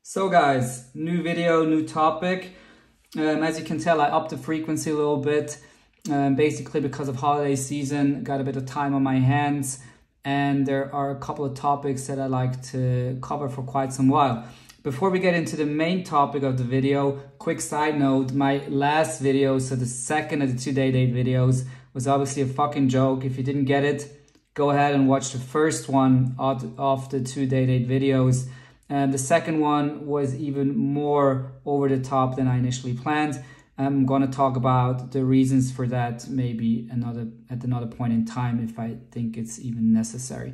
So guys, new video, new topic. As you can tell, I upped the frequency a little bit, basically because of holiday season, got a bit of time on my hands, and there are a couple of topics that I like to cover for quite some while. Before we get into the main topic of the video, quick side note, my last video, so the second of the 2 day date videos, was obviously a fucking joke. If you didn't get it, go ahead and watch the first one of the 2 day date videos. And the second one was even more over the top than I initially planned. I'm going to talk about the reasons for that maybe at another point in time if I think it's even necessary.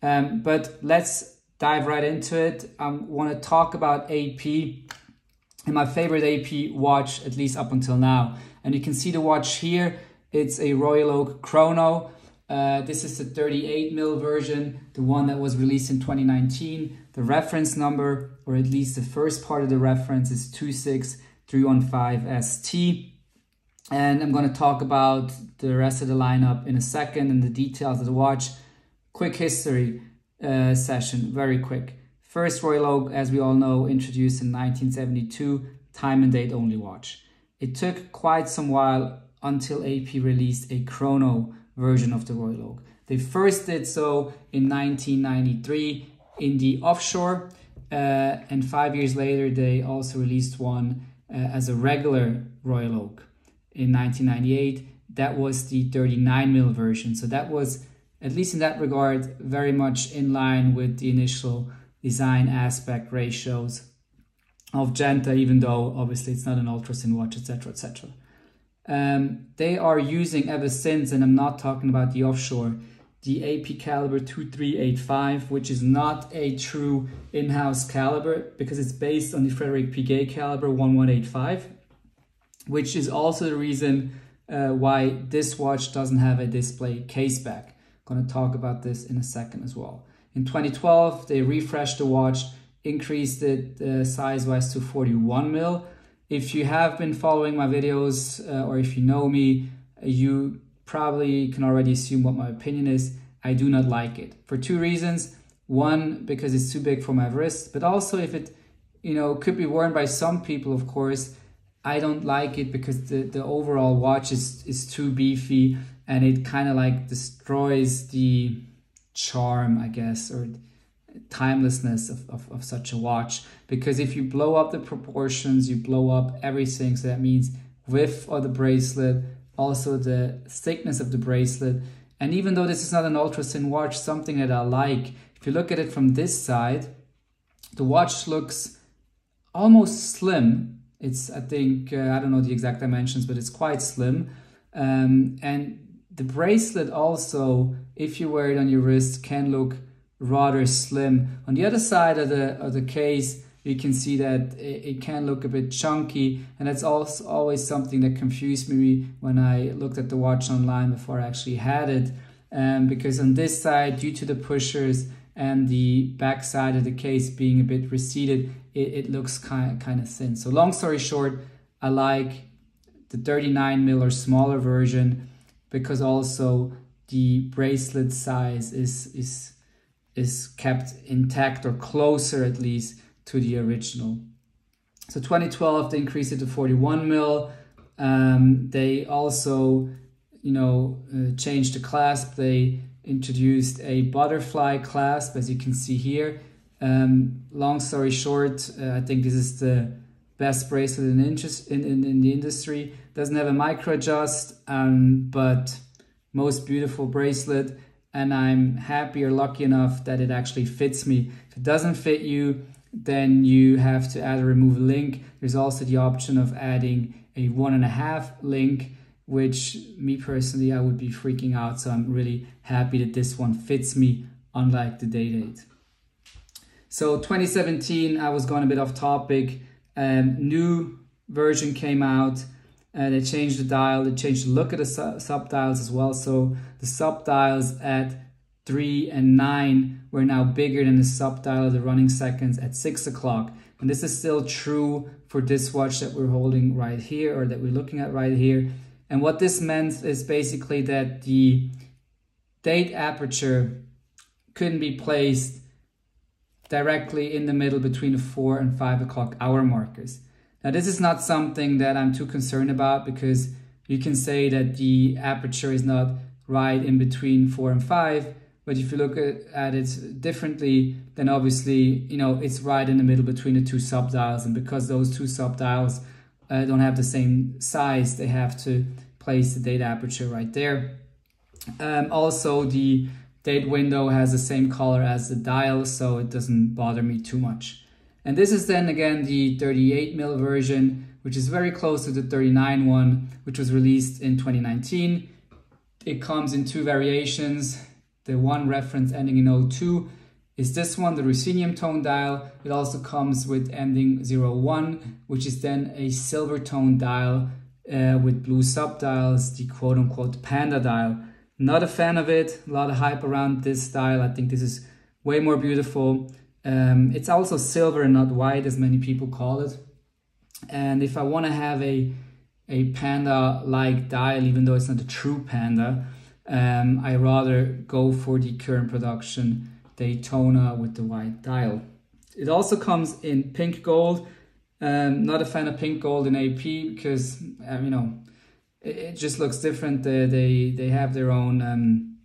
But let's dive right into it. I want to talk about AP and my favorite AP watch, at least up until now. And you can see the watch here. It's a Royal Oak Chrono. This is the 38mm version, the one that was released in 2019. The reference number, or at least the first part of the reference, is 26315ST. And I'm going to talk about the rest of the lineup in a second and the details of the watch. Quick history session, very quick. First Royal Oak, as we all know, introduced in 1972, time and date only watch. It took quite some while until AP released a chrono version of the Royal Oak. They first did so in 1993 in the offshore, and 5 years later they also released one as a regular Royal Oak in 1998. That was the 39mm version. So that was, at least in that regard, very much in line with the initial design aspect ratios of Genta, even though obviously it's not an ultra-thin watch, etc., etc. They are using ever since, and I'm not talking about the offshore, the AP caliber 2385, which is not a true in-house caliber because it's based on the Frederick Piguet caliber 1185, which is also the reason why this watch doesn't have a display case back. I'm going to talk about this in a second as well. In 2012, they refreshed the watch, increased it size-wise to 41mm. If you have been following my videos or if you know me, you probably can already assume what my opinion is. I do not like it for two reasons. One, because it's too big for my wrist, but also if it, could be worn by some people, of course, I don't like it because the overall watch is too beefy and it kind of like destroys the charm, I guess, or timelessness of such a watch. Because if you blow up the proportions, you blow up everything. So that means width of the bracelet, also the thickness of the bracelet. And even though this is not an ultra thin watch, something that I like, if you look at it from this side, the watch looks almost slim. It's, I think, I don't know the exact dimensions, but it's quite slim. And the bracelet also, if you wear it on your wrist, can look rather slim. On the other side of the case, you can see that it can look a bit chunky, and that's also always something that confused me when I looked at the watch online before I actually had it. Because on this side, due to the pushers and the back side of the case being a bit receded, it looks kind of thin. So long story short, I like the 39mm or smaller version because also the bracelet size is kept intact, or closer at least to the original. So 2012 they increased it to 41mm. They also changed the clasp. They introduced a butterfly clasp, as you can see here. Long story short, I think this is the best bracelet in the industry. Doesn't have a micro adjust, but most beautiful bracelet. And I'm happy or lucky enough that it actually fits me. If it doesn't fit you, then you have to add or remove a link. There's also the option of adding a 1.5 link, which me personally, I would be freaking out. So I'm really happy that this one fits me, unlike the date. So 2017, I was going a bit off topic. New version came out. They changed the dial, they changed the look of the sub-dials as well. So the sub-dials at 3 and 9 were now bigger than the sub-dial of the running seconds at 6 o'clock. And this is still true for this watch that we're holding right here, or that we're looking at right here. And what this meant is basically that the date aperture couldn't be placed directly in the middle between the 4 and 5 o'clock hour markers. Now this is not something that I'm too concerned about, because you can say that the aperture is not right in between 4 and 5, but if you look at it differently, then obviously, you know, it's right in the middle between the two subdials, and because those two subdials don't have the same size, they have to place the date aperture right there. Also, the date window has the same color as the dial, so it doesn't bother me too much. And this is then again the 38mm version, which is very close to the 39 one, which was released in 2019. It comes in two variations. The one reference ending in 02 is this one, the ruthenium tone dial. It also comes with ending 01, which is then a silver tone dial with blue subdials, the quote-unquote panda dial. Not a fan of it. A lot of hype around this dial. I think this is way more beautiful. It's also silver and not white, as many people call it. And if I want to have a panda-like dial, even though it's not a true panda, I rather go for the current production Daytona with the white dial. It also comes in pink gold. Not a fan of pink gold in AP because, you know, it just looks different. They have their own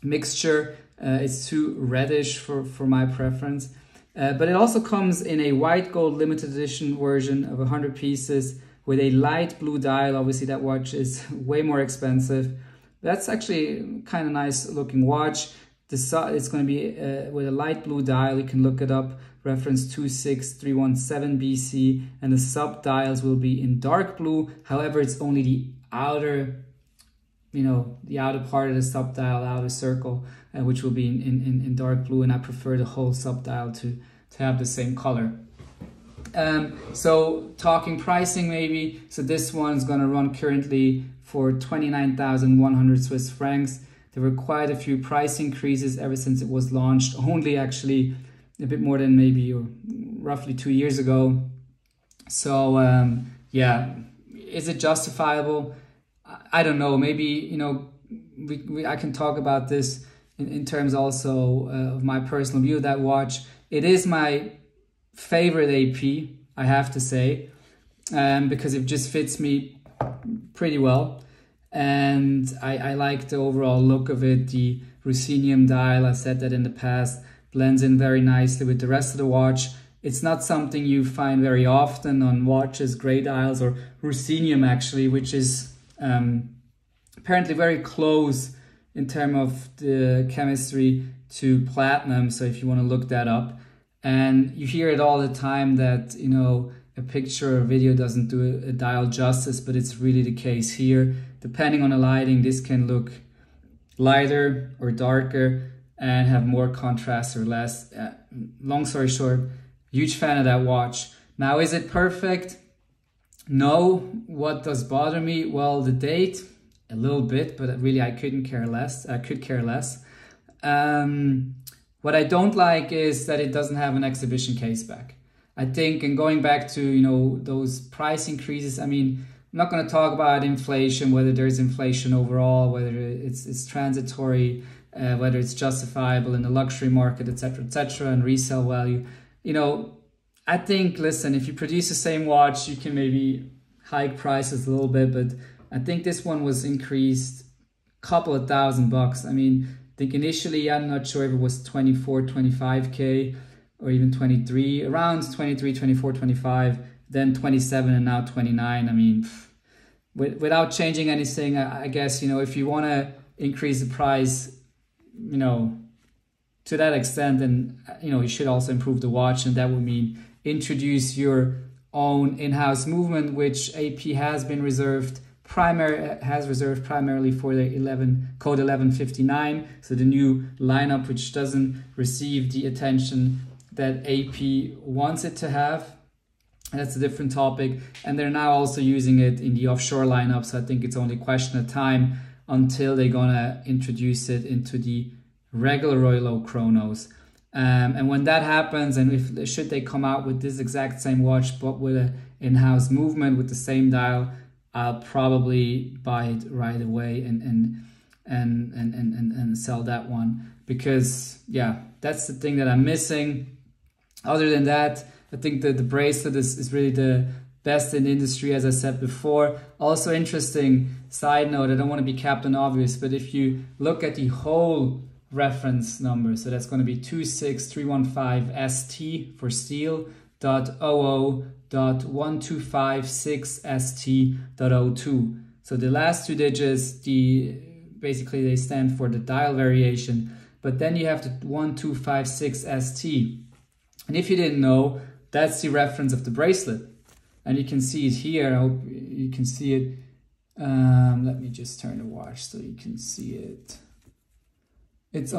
mixture. It's too reddish for my preference. But it also comes in a white gold limited edition version of 100 pieces with a light blue dial. Obviously that watch is way more expensive. That's actually kind of nice looking watch. It's going to be with a light blue dial. You can look it up, reference 26317 BC, and the sub dials will be in dark blue. However, it's only the outer, you know, the outer part of the sub dial, outer circle, which will be in dark blue, and I prefer the whole sub dial to have the same color. So talking pricing maybe, so this one's going to run currently for 29,100 Swiss francs. There were quite a few price increases ever since it was launched, only actually a bit more than maybe or roughly 2 years ago. So yeah, is it justifiable? I don't know. Maybe, you know, I can talk about this in terms also of my personal view of that watch. It is my favorite AP, I have to say, because it just fits me pretty well. And I like the overall look of it. The ruthenium dial, I said that in the past, blends in very nicely with the rest of the watch. It's not something you find very often on watches, gray dials, or ruthenium actually, which is apparently very close in terms of the chemistry to platinum. So if you want to look that up. And you hear it all the time that, you know, a picture or video doesn't do a dial justice, but it's really the case here. Depending on the lighting, this can look lighter or darker and have more contrast or less. Long story short, huge fan of that watch. Now, is it perfect? No. What does bother me? Well, the date, a little bit, but really I couldn't care less. I could care less. What I don't like is that it doesn't have an exhibition case back. I think, and going back to, you know, those price increases, I mean, I'm not going to talk about inflation, whether there's inflation overall, whether it's transitory, whether it's justifiable in the luxury market, etc., and resale value. You know, I think, listen, if you produce the same watch, you can maybe hike prices a little bit, but I think this one was increased a couple of $1,000. I mean, I think initially, I'm not sure if it was 24, 25K or even 23, around 23, 24, 25, then 27 and now 29. I mean, without changing anything, I guess, you know, if you want to increase the price, you know, to that extent, then, you know, you should also improve the watch, and that would mean introduce your own in-house movement, which AP has reserved primarily for the code 1159. So the new lineup, which doesn't receive the attention that AP wants it to have. That's a different topic. And they're now also using it in the offshore lineup. So I think it's only a question of time until they're gonna introduce it into the regular Royal Oak chronos. And when that happens, and should they come out with this exact same watch but with an in-house movement with the same dial, I'll probably buy it right away and sell that one, because yeah, that's the thing that I'm missing. Other than that, I think that the bracelet is really the best in the industry, as I said before. Also interesting side note, I don't want to be captain obvious, but if you look at the whole reference number, so that's going to be 26315ST for steel, .00.1256ST.02. So the last two digits, basically they stand for the dial variation, but then you have the 1256ST. And if you didn't know, that's the reference of the bracelet. And you can see it here. I hope you can see it. Let me just turn the watch so you can see it. It's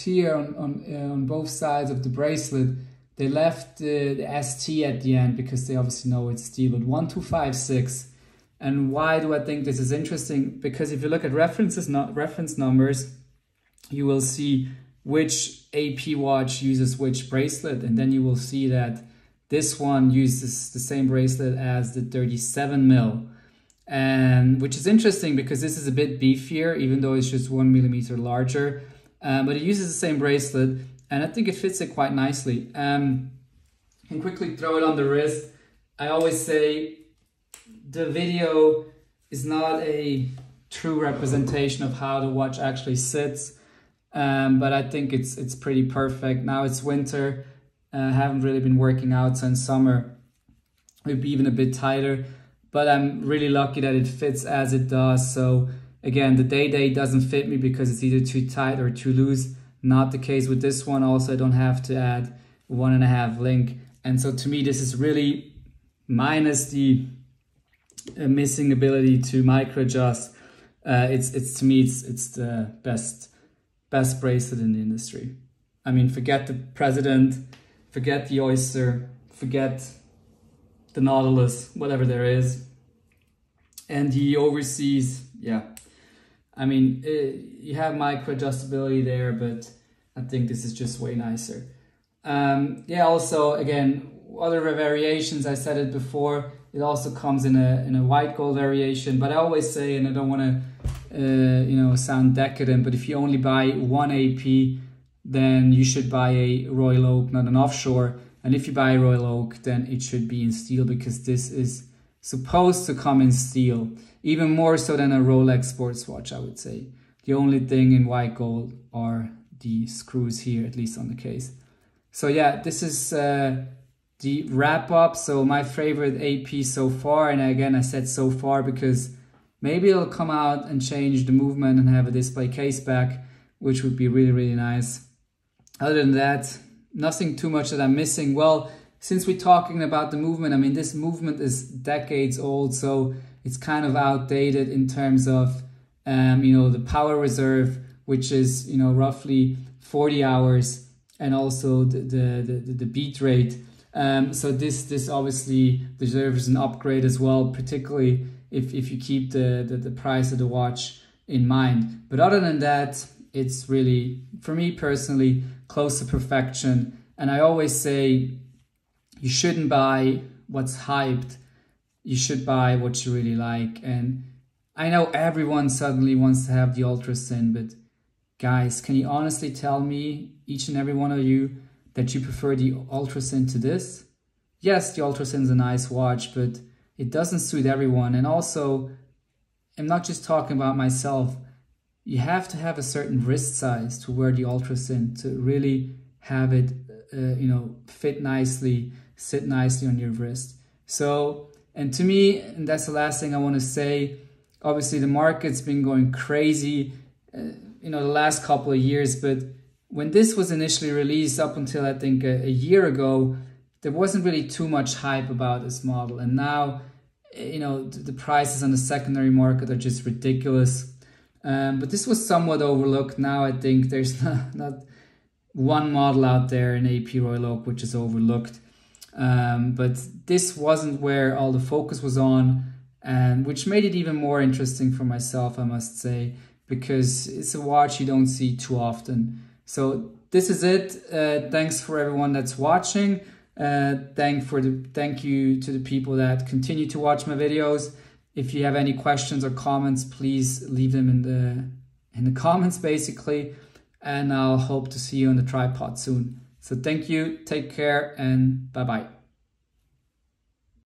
here on both sides of the bracelet. They left the ST at the end because they obviously know it's steel, but 1256. And why do I think this is interesting? Because if you look at reference numbers, you will see which AP watch uses which bracelet, and then you will see that this one uses the same bracelet as the 37 mil, and which is interesting because this is a bit beefier, even though it's just 1 millimeter larger, but it uses the same bracelet, and I think it fits it quite nicely. And quickly throw it on the wrist. I always say the video is not a true representation of how the watch actually sits. But I think it's pretty perfect. Now it's winter. Haven't really been working out since summer. Maybe even a bit tighter. But I'm really lucky that it fits as it does. So again, the day doesn't fit me because it's either too tight or too loose. Not the case with this one. Also, I don't have to add 1.5 link. And so to me, this is really, minus the missing ability to micro adjust. It's to me, it's the best bracelet in the industry. I mean, forget the President, forget the Oyster, forget the Nautilus, whatever there is. And the Overseas, yeah. I mean, you have micro adjustability there, but I think this is just way nicer. Yeah, also, again, other variations, I said it before, it also comes in a white gold variation, but I always say, and I don't want to sound decadent, but if you only buy one AP, then you should buy a Royal Oak, not an offshore. And if you buy a Royal Oak, then it should be in steel, because this is supposed to come in steel, even more so than a Rolex sports watch, I would say. The only thing in white gold are the screws here, at least on the case. So yeah, this is the wrap up. So my favorite AP so far, and again, I said so far because maybe it'll come out and change the movement and have a display case back, which would be really, really nice. Other than that, nothing too much that I'm missing. Well, since we're talking about the movement, I mean, this movement is decades old, so it's kind of outdated in terms of, the power reserve, which is, roughly 40 hours, and also the beat rate. So this obviously deserves an upgrade as well, particularly if you keep the price of the watch in mind. But other than that, it's really, for me personally, close to perfection. And I always say, you shouldn't buy what's hyped. You should buy what you really like. And I know everyone suddenly wants to have the Ultra Thin, but guys, can you honestly tell me, each and every one of you, that you prefer the Ultra Thin to this? Yes, the Ultra Thin is a nice watch, but it doesn't suit everyone. And also, I'm not just talking about myself. You have to have a certain wrist size to wear the Ultra Thin to really have it, fit nicely, sit nicely on your wrist. So, and to me, and that's the last thing I want to say, obviously the market's been going crazy, the last couple of years, but when this was initially released up until I think a year ago, there wasn't really too much hype about this model. And now, the prices on the secondary market are just ridiculous. But this was somewhat overlooked. Now I think there's not one model out there in AP Royal Oak which is overlooked. But this wasn't where all the focus was on, and which made it even more interesting for myself, I must say, because it's a watch you don't see too often. So this is it. Thanks for everyone that's watching. Thank you to the people that continue to watch my videos. If you have any questions or comments, please leave them in the comments, basically. And I'll hope to see you on the tripod soon. So thank you, take care, and bye-bye.